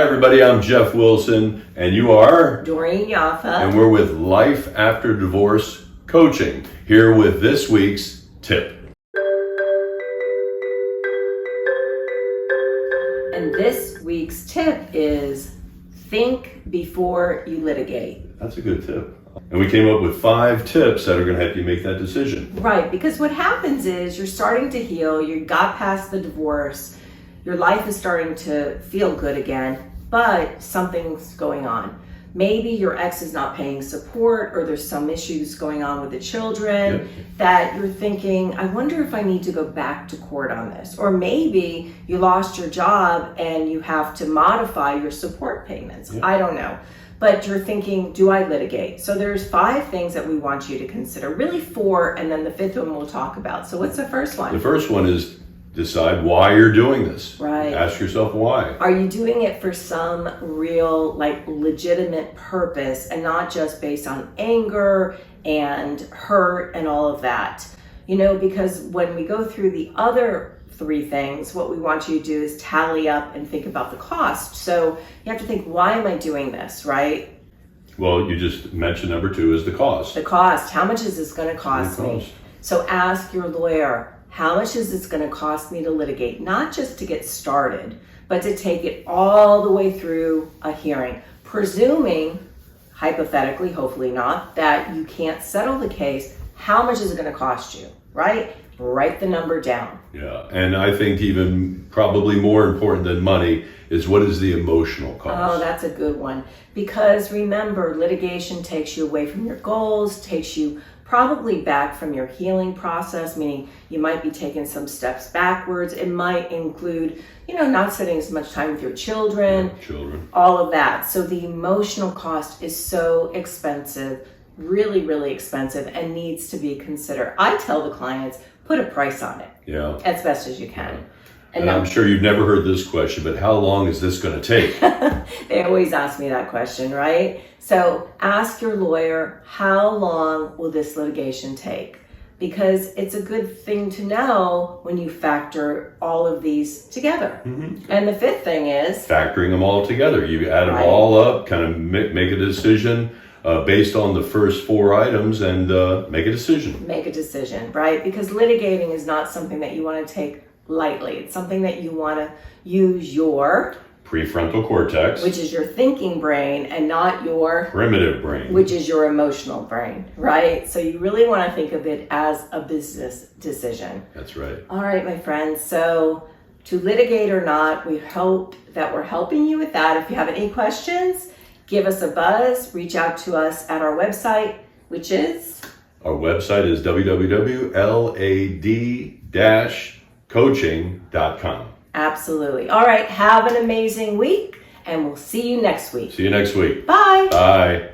everybody, I'm Jeff Wilson, and you are? Doreen Yaffa. And we're with Life After Divorce Coaching, here with this week's tip. And this week's tip is think before you litigate. That's a good tip. And we came up with 5 tips that are going to help you make that decision. Right, because what happens is you're starting to heal, you got past the divorce, your life is starting to feel good again, but something's going on. Maybe your ex is not paying support, or there's some issues going on with the children that you're thinking, I wonder if I need to go back to court on this. Or maybe you lost your job and you have to modify your support payments. I don't know. But you're thinking, do I litigate? So there's 5 things that we want you to consider, really 4, and then the 5th one we'll talk about. So what's the first one? The first one is decide why you're doing this. Right. Ask yourself why. Are you doing it for some real, legitimate purpose and not just based on anger and hurt and all of that? You know, because when we go through the other 3 things, what we want you to do is tally up and think about the cost. So you have to think, why am I doing this, right? Well, you just mentioned number 2 is the cost. The cost. How much is this going to cost me? So ask your lawyer, how much is this going to cost me to litigate? Not just to get started, but to take it all the way through a hearing, presuming, hypothetically, hopefully not, that you can't settle the case. How much is it going to cost you, right? Write the number down. Yeah, and I think even probably more important than money is what is the emotional cost. Oh, that's a good one. Because remember, litigation takes you away from your goals, takes you probably back from your healing process, meaning you might be taking some steps backwards. It might include, not spending as much time with your children, all of that. So the emotional cost is so expensive, really, really expensive, and needs to be considered. I tell the clients, put a price on it. Yeah. As best as you can. Yeah. And I'm sure you've never heard this question, but how long is this going to take? They always ask me that question, right? So ask your lawyer, how long will this litigation take? Because it's a good thing to know when you factor all of these together. Mm-hmm. And the 5th thing is factoring them all together. You add them all up, kind of make a decision based on the first 4 items and make a decision. Make a decision, right? Because litigating is not something that you want to take lightly. It's something that you want to use your prefrontal cortex, which is your thinking brain, and not your primitive brain, which is your emotional brain, right? So you really want to think of it as a business decision. That's right. All right, my friends. So to litigate or not, we hope that we're helping you with that. If you have any questions, give us a buzz, reach out to us at our website, which is? Our website is www.lad-coaching.com. Absolutely. All right. Have an amazing week, and we'll see you next week. See you next week. Bye. Bye.